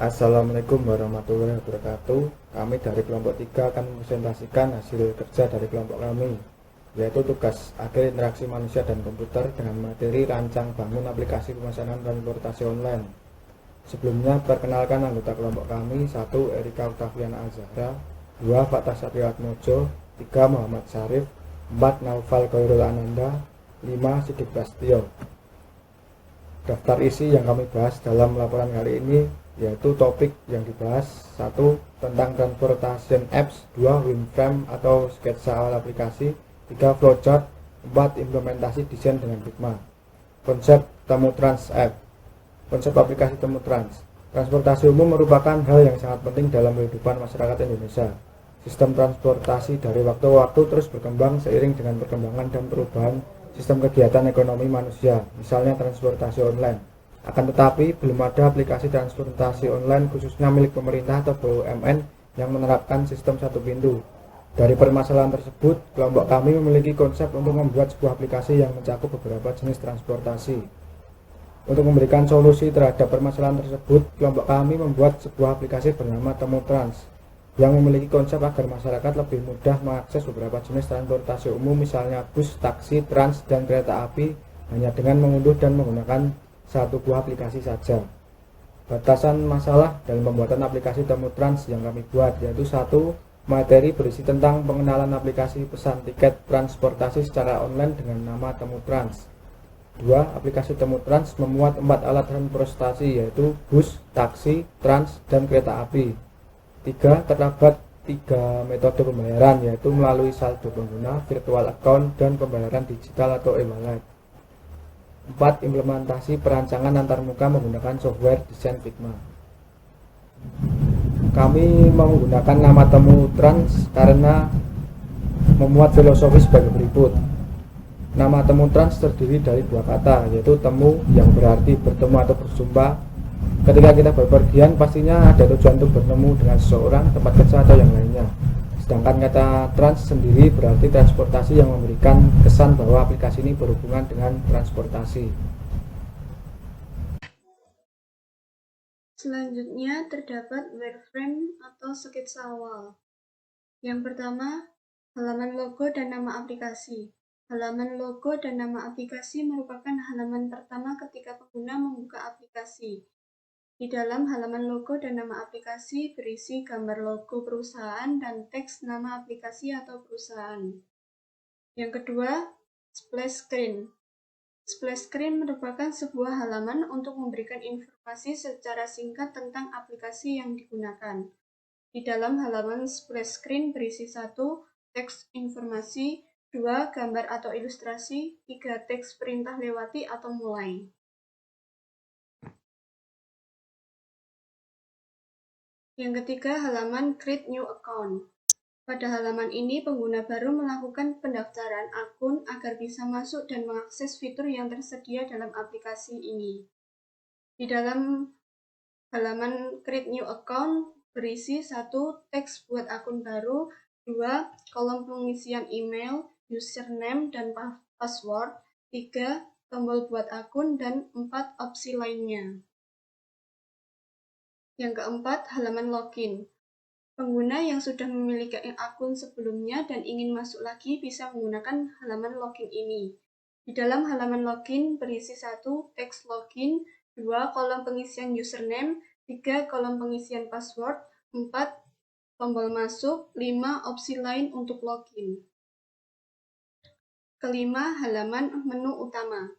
Assalamualaikum warahmatullahi wabarakatuh. Kami dari kelompok 3 akan mempresentasikan hasil kerja dari kelompok kami, yaitu tugas akhir interaksi manusia dan komputer dengan materi rancang bangun aplikasi pemesanan transportasi online. Sebelumnya, perkenalkan anggota kelompok kami: 1. Erika Octaviana Azahra, 2. Fatah Satriatmojo, 3. Muhammad Syarif, 4. Naufal Khairul Ananda, 5. Sidik Bastio. Daftar isi yang kami bahas dalam laporan kali ini yaitu topik yang dibahas: 1. Tentang transportation apps, 2. WinFrame atau sketsa awal aplikasi, 3. Flowchart, 4. Implementasi desain dengan Figma. Konsep TemuTrans App. Konsep aplikasi TemuTrans. Transportasi umum merupakan hal yang sangat penting dalam kehidupan masyarakat Indonesia. Sistem transportasi dari waktu ke waktu terus berkembang seiring dengan perkembangan dan perubahan sistem kegiatan ekonomi manusia, misalnya transportasi online. Akan tetapi, belum ada aplikasi transportasi online khususnya milik pemerintah atau BUMN yang menerapkan sistem satu pintu. Dari permasalahan tersebut, kelompok kami memiliki konsep untuk membuat sebuah aplikasi yang mencakup beberapa jenis transportasi. Untuk memberikan solusi terhadap permasalahan tersebut, kelompok kami membuat sebuah aplikasi bernama TemuTrans yang memiliki konsep agar masyarakat lebih mudah mengakses beberapa jenis transportasi umum, misalnya bus, taksi, trans, dan kereta api, hanya dengan mengunduh dan menggunakan satu buah aplikasi saja. Batasan masalah dalam pembuatan aplikasi TemuTrans yang kami buat yaitu: 1. Materi berisi tentang pengenalan aplikasi pesan tiket transportasi secara online dengan nama TemuTrans. 2. Aplikasi TemuTrans memuat 4 alat transportasi yaitu bus, taksi, trans, dan kereta api. 3. Terdapat 3 metode pembayaran yaitu melalui saldo pengguna, virtual account, dan pembayaran digital atau e-wallet. 4. Implementasi perancangan antarmuka menggunakan software desain Figma. Kami menggunakan nama TemuTrans karena memuat filosofi sebagai berikut. Nama TemuTrans terdiri dari 2 kata, yaitu temu yang berarti bertemu atau berjumpa. Ketika kita berpergian, pastinya ada tujuan untuk bertemu dengan seseorang, tempat kerja, atau yang lainnya. Sedangkan kata trans sendiri berarti transportasi yang memberikan kesan bahwa aplikasi ini berhubungan dengan transportasi. Selanjutnya terdapat wireframe atau sketsa awal. Yang pertama, halaman logo dan nama aplikasi. Halaman logo dan nama aplikasi merupakan halaman pertama ketika pengguna membuka aplikasi. Di dalam halaman logo dan nama aplikasi berisi gambar logo perusahaan dan teks nama aplikasi atau perusahaan. Yang kedua, splash screen. Splash screen merupakan sebuah halaman untuk memberikan informasi secara singkat tentang aplikasi yang digunakan. Di dalam halaman splash screen berisi: 1. Teks informasi, 2. Gambar atau ilustrasi, 3. Teks perintah lewati atau mulai. Yang ketiga, halaman Create New Account. Pada halaman ini, pengguna baru melakukan pendaftaran akun agar bisa masuk dan mengakses fitur yang tersedia dalam aplikasi ini. Di dalam halaman Create New Account berisi: 1. Teks buat akun baru, 2. Kolom pengisian email, username, dan password, 3. Tombol buat akun, dan 4. Opsi lainnya. Yang keempat, halaman login. Pengguna yang sudah memiliki akun sebelumnya dan ingin masuk lagi bisa menggunakan halaman login ini. Di dalam halaman login berisi: 1. Teks login, 2. Kolom pengisian username, 3. Kolom pengisian password, 4. Tombol masuk, 5. Opsi lain untuk login. Kelima, halaman menu utama.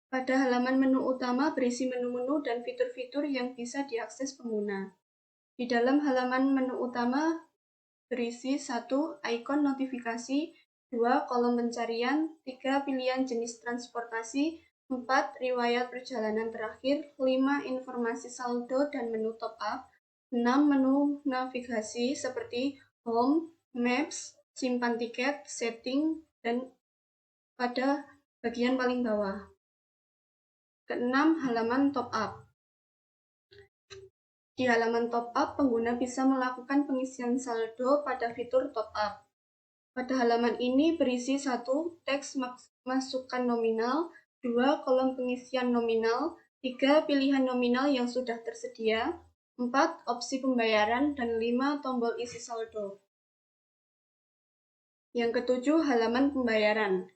Pada halaman menu utama berisi menu-menu dan fitur-fitur yang bisa diakses pengguna. Di dalam halaman menu utama berisi: 1. Ikon notifikasi, 2. Kolom pencarian, 3. Pilihan jenis transportasi, 4. Riwayat perjalanan terakhir, 5. Informasi saldo dan menu top up, 6. Menu navigasi seperti home, maps, simpan tiket, setting, dan pada bagian paling bawah. Keenam, halaman top up. Di halaman top up, pengguna bisa melakukan pengisian saldo pada fitur top up. Pada halaman ini berisi: 1. Teks masukan nominal, 2. Kolom pengisian nominal, 3. Pilihan nominal yang sudah tersedia, 4. Opsi pembayaran, dan 5. Tombol isi saldo. Yang ketujuh, halaman pembayaran.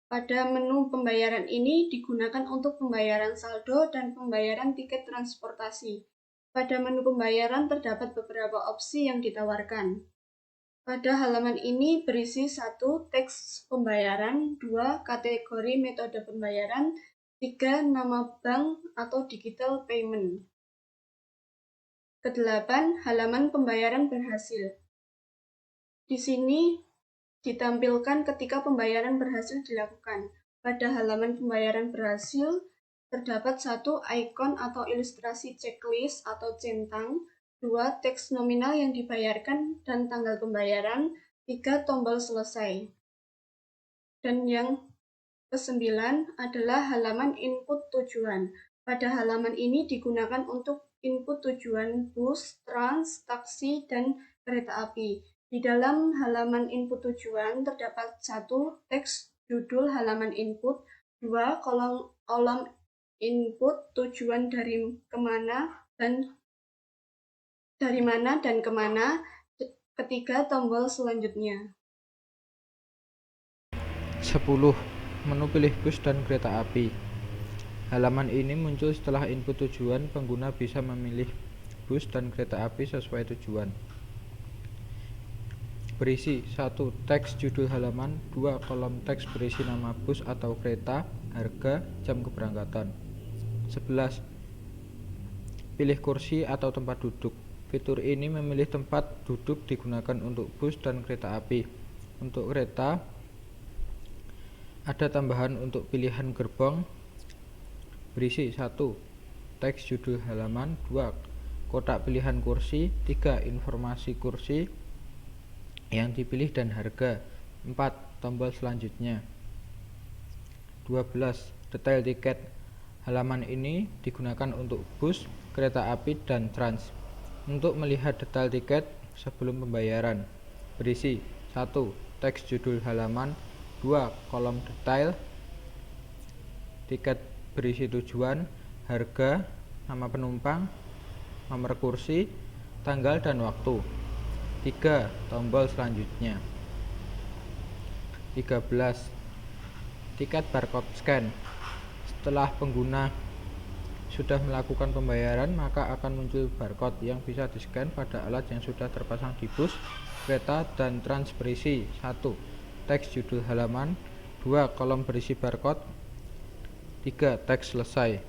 Pada menu pembayaran ini digunakan untuk pembayaran saldo dan pembayaran tiket transportasi. Pada menu pembayaran terdapat beberapa opsi yang ditawarkan. Pada halaman ini berisi 1. Teks pembayaran, 2. Kategori metode pembayaran, 3. Nama bank atau digital payment. Kedelapan, halaman pembayaran berhasil. Di sini ditampilkan ketika pembayaran berhasil dilakukan. Pada halaman pembayaran berhasil, terdapat 1. Ikon atau ilustrasi checklist atau centang, 2. Teks nominal yang dibayarkan dan tanggal pembayaran, 3. Tombol selesai. Dan yang ke-9 adalah halaman input tujuan. Pada halaman ini digunakan untuk input tujuan bus, trans, taksi, dan kereta api. Di dalam halaman input tujuan terdapat 1. Teks judul halaman input, 2. kolom input tujuan dari mana dan kemana, ketiga tombol selanjutnya. 10. Menu pilih bus dan kereta api. Halaman ini muncul setelah input tujuan. Pengguna bisa memilih bus dan kereta api sesuai tujuan. Berisi 1. Teks judul halaman, 2. Kolom teks berisi nama bus atau kereta, harga, jam keberangkatan. 11. Pilih kursi atau tempat duduk. Fitur ini memilih tempat duduk digunakan untuk bus dan kereta api. Untuk kereta, ada tambahan untuk pilihan gerbong. Berisi 1. Teks judul halaman, 2. Kotak pilihan kursi, 3. Informasi kursi yang dipilih dan harga, 4. Tombol selanjutnya. 12. Detail tiket. Halaman ini digunakan untuk bus, kereta api, dan trans. Untuk melihat detail tiket sebelum pembayaran, berisi 1. Teks judul halaman, 2. Kolom detail tiket berisi tujuan, harga, nama penumpang, nomor kursi, tanggal dan waktu. 3. Tombol selanjutnya. 13. Tiket barcode scan. Setelah pengguna sudah melakukan pembayaran, maka akan muncul barcode yang bisa di-scan pada alat yang sudah terpasang di bus, kereta, dan trans. Berisi 1. Teks judul halaman, 2. Kolom berisi barcode, 3. Teks selesai.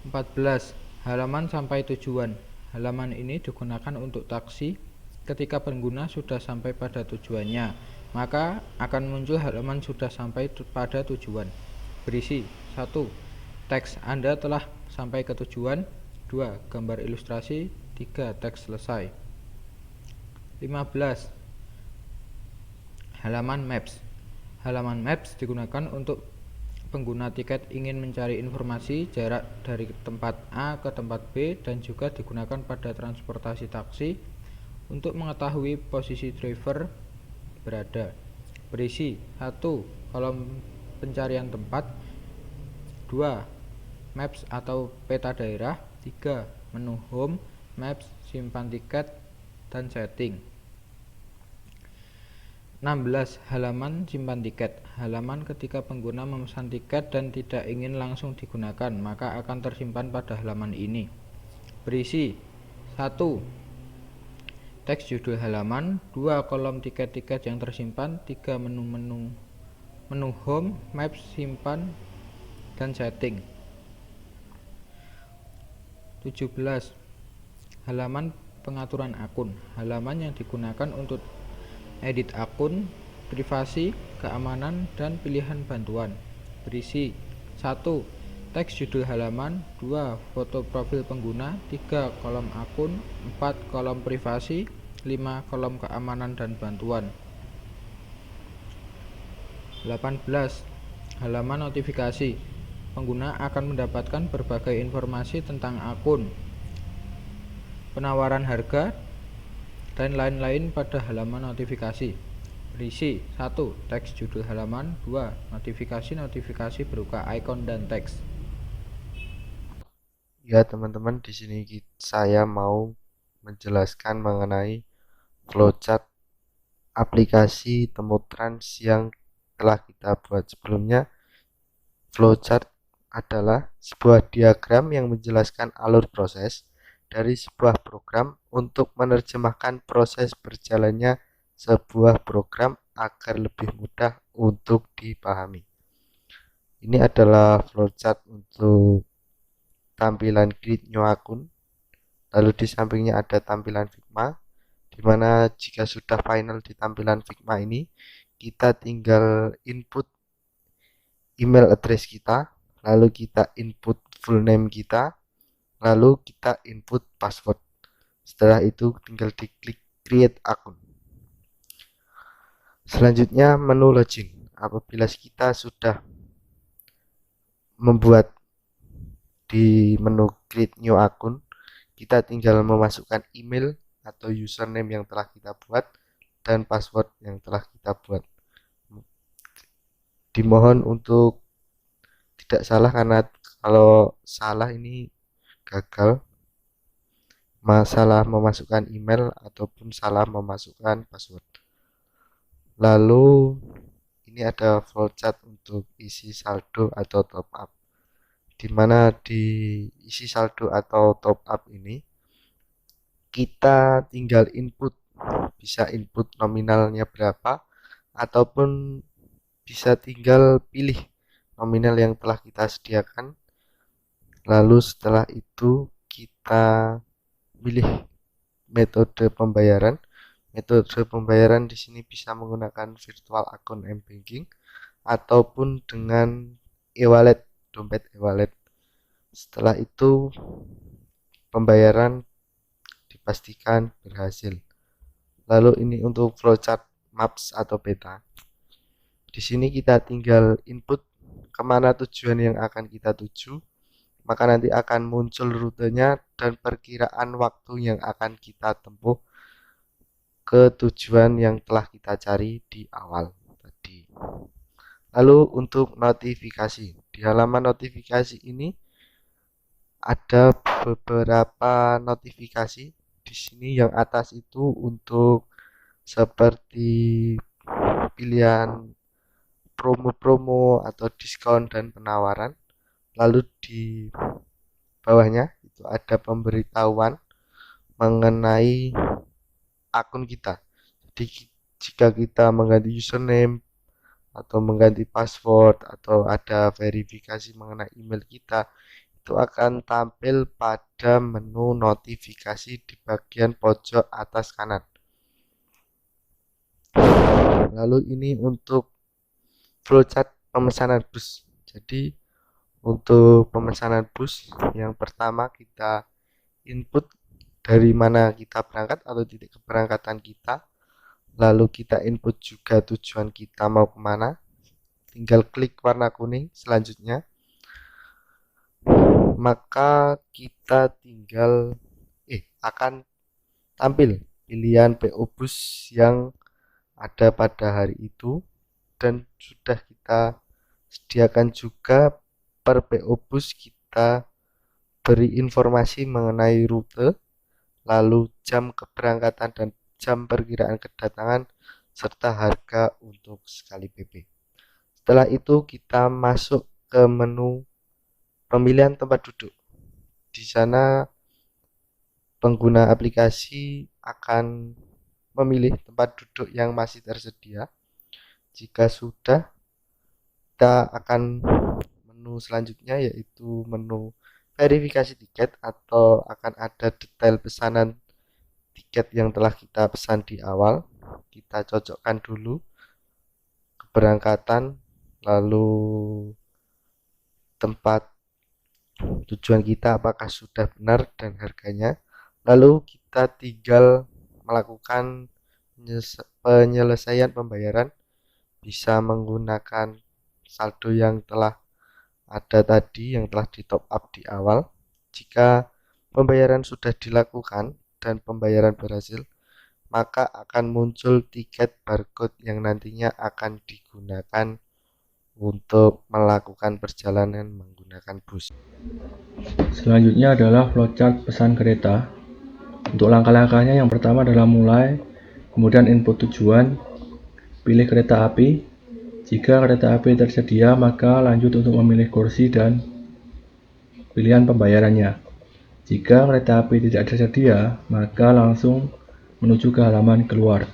14. Halaman sampai tujuan. Halaman ini digunakan untuk taksi. Ketika pengguna sudah sampai pada tujuannya, maka akan muncul halaman sudah sampai pada tujuan. Berisi 1. Teks Anda telah sampai ke tujuan, 2. Gambar ilustrasi, 3. Teks selesai. 15. Halaman Maps. Halaman Maps digunakan untuk pengguna tiket ingin mencari informasi jarak dari tempat A ke tempat B, dan juga digunakan pada transportasi taksi untuk mengetahui posisi driver berada. Berisi 1. Kolom pencarian tempat, 2. Maps atau peta daerah, 3. Menu Home, Maps, simpan tiket, dan setting. 16. Halaman simpan tiket. Halaman ketika pengguna memesan tiket dan tidak ingin langsung digunakan, maka akan tersimpan pada halaman ini. Berisi 1. Teks judul halaman, 2. Kolom tiket-tiket yang tersimpan, 3. Menu Home, Maps, simpan, dan setting. 17. Halaman pengaturan akun. Halaman yang digunakan untuk edit akun, privasi, keamanan, dan pilihan bantuan. Berisi 1. Teks judul halaman, 2. Foto profil pengguna, 3. Kolom akun, 4. Kolom privasi, 5. Kolom keamanan dan bantuan. 18. Halaman notifikasi. Pengguna akan mendapatkan berbagai informasi tentang akun, penawaran harga, dan lain-lain pada halaman notifikasi. Berisi 1. Teks judul halaman, 2. Notifikasi berupa ikon dan teks. Ya, teman-teman, di sini saya mau menjelaskan mengenai flowchart aplikasi Temutrans yang telah kita buat sebelumnya. Flowchart adalah sebuah diagram yang menjelaskan alur proses dari sebuah program untuk menerjemahkan proses berjalannya sebuah program agar lebih mudah untuk dipahami. Ini adalah flowchart untuk tampilan Create New Akun. Lalu di sampingnya ada tampilan Figma, di mana jika sudah final di tampilan Figma ini, kita tinggal input email address kita, lalu kita input full name kita, lalu kita input password. Setelah itu tinggal diklik create akun. Selanjutnya menu login. Apabila kita sudah membuat di menu create new akun, kita tinggal memasukkan email atau username yang telah kita buat dan password yang telah kita buat. Dimohon untuk tidak salah, karena kalau salah ini gagal, masalah memasukkan email ataupun salah memasukkan password. Lalu ini ada flowchart untuk isi saldo atau top up, di mana di isi saldo atau top up ini kita tinggal input, bisa input nominalnya berapa ataupun bisa tinggal pilih nominal yang telah kita sediakan. Lalu setelah itu kita pilih metode pembayaran. Metode pembayaran di sini bisa menggunakan virtual akun m-banking ataupun dengan e-wallet, dompet e-wallet. Setelah itu pembayaran dipastikan berhasil. Lalu ini untuk flowchart maps atau peta. Di sini kita tinggal input kemana tujuan yang akan kita tuju, maka nanti akan muncul rutenya dan perkiraan waktu yang akan kita tempuh ke tujuan yang telah kita cari di awal tadi. Lalu untuk notifikasi, di halaman notifikasi ini ada beberapa notifikasi. Di sini yang atas itu untuk seperti pilihan promo-promo atau diskon dan penawaran. Lalu di bawahnya itu ada pemberitahuan mengenai akun kita. Jadi jika kita mengganti username atau mengganti password atau ada verifikasi mengenai email kita, itu akan tampil pada menu notifikasi di bagian pojok atas kanan. Lalu ini untuk flowchart pemesanan bus. Jadi untuk pemesanan bus, yang pertama kita input dari mana kita berangkat atau titik keberangkatan kita. Lalu kita input juga tujuan kita mau kemana. Tinggal klik warna kuning selanjutnya. Maka kita tinggal akan tampil pilihan PO Bus yang ada pada hari itu, dan sudah kita sediakan juga per PO Bus kita beri informasi mengenai rute, lalu jam keberangkatan dan jam perkiraan kedatangan serta harga untuk sekali PP. Setelah itu kita masuk ke menu pemilihan tempat duduk. Di sana pengguna aplikasi akan memilih tempat duduk yang masih tersedia. Jika sudah, kita akan menu selanjutnya, yaitu menu verifikasi tiket, atau akan ada detail pesanan tiket yang telah kita pesan di awal. Kita cocokkan dulu keberangkatan, lalu tempat tujuan kita apakah sudah benar dan harganya. Lalu kita tinggal melakukan penyelesaian pembayaran, bisa menggunakan saldo yang telah ada tadi, yang telah di top up di awal. Jika pembayaran sudah dilakukan dan pembayaran berhasil, maka akan muncul tiket barcode yang nantinya akan digunakan untuk melakukan perjalanan menggunakan bus. Selanjutnya adalah flowchart pesan kereta. Untuk langkah-langkahnya, yang pertama adalah mulai, kemudian input tujuan, pilih kereta api. Jika kereta api tersedia, maka lanjut untuk memilih kursi dan pilihan pembayarannya. Jika kereta api tidak tersedia, maka langsung menuju ke halaman keluar.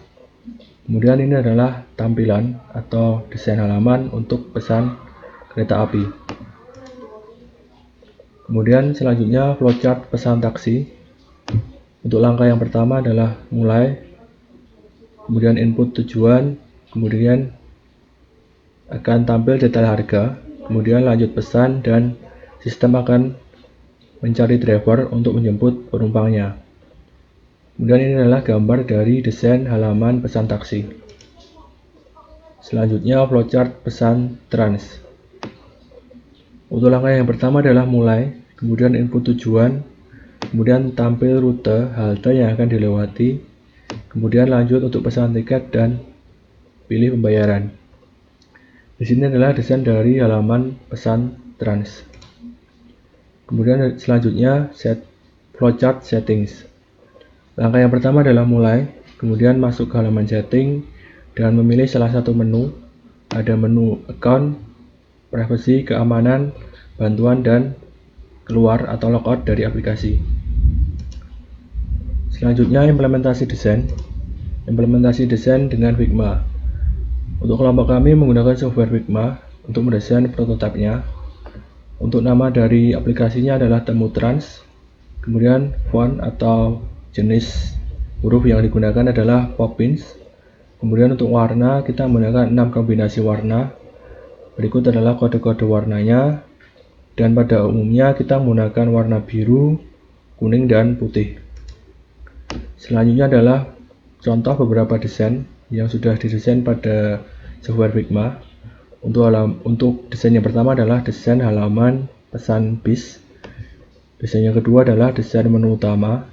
Kemudian ini adalah tampilan atau desain halaman untuk pesan kereta api. Kemudian selanjutnya flowchart pesan taksi. Untuk langkah yang pertama adalah mulai, kemudian input tujuan, kemudian akan tampil detail harga, kemudian lanjut pesan, dan sistem akan mencari driver untuk menjemput penumpangnya. Kemudian ini adalah gambar dari desain halaman pesan taksi. Selanjutnya flowchart pesan trans. Untuk langkah yang pertama adalah mulai, kemudian input tujuan, kemudian tampil rute halte yang akan dilewati, kemudian lanjut untuk pesan tiket dan pilih pembayaran. Di sini adalah desain dari halaman pesan trans. Kemudian selanjutnya flowchart settings. Langkah yang pertama adalah mulai, kemudian masuk ke halaman setting dan memilih salah satu menu. Ada menu account, privacy, keamanan, bantuan, dan keluar atau logout dari aplikasi. Selanjutnya implementasi desain. Implementasi desain dengan Figma. Untuk kelompok kami menggunakan software Figma untuk mendesain prototipenya. Untuk nama dari aplikasinya adalah Temu Trans. Kemudian font atau jenis huruf yang digunakan adalah Poppins. Kemudian untuk warna kita menggunakan 6 kombinasi warna. Berikut adalah kode-kode warnanya. Dan pada umumnya kita menggunakan warna biru, kuning, dan putih. Selanjutnya adalah contoh beberapa desain yang sudah didesain pada software Figma. Untuk desain yang pertama adalah desain halaman pesan bis. Desain yang kedua adalah desain menu utama.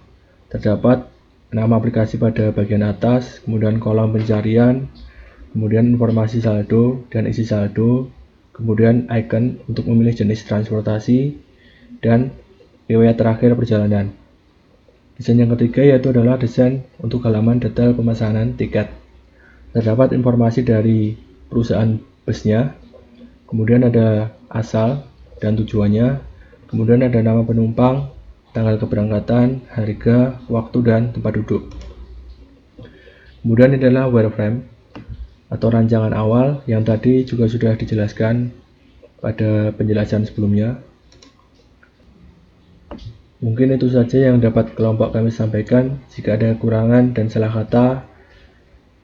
Terdapat nama aplikasi pada bagian atas, kemudian kolom pencarian, kemudian informasi saldo dan isi saldo, kemudian icon untuk memilih jenis transportasi, dan riwayat terakhir perjalanan. Desain yang ketiga yaitu adalah desain untuk halaman detail pemesanan tiket. Terdapat informasi dari perusahaan busnya, kemudian ada asal dan tujuannya, kemudian ada nama penumpang, tanggal keberangkatan, harga, waktu, dan tempat duduk. Kemudian ini adalah wireframe atau rancangan awal yang tadi juga sudah dijelaskan pada penjelasan sebelumnya. Mungkin itu saja yang dapat kelompok kami sampaikan. Jika ada kekurangan dan salah kata,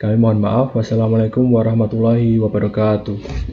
kami mohon maaf. Wassalamualaikum warahmatullahi wabarakatuh.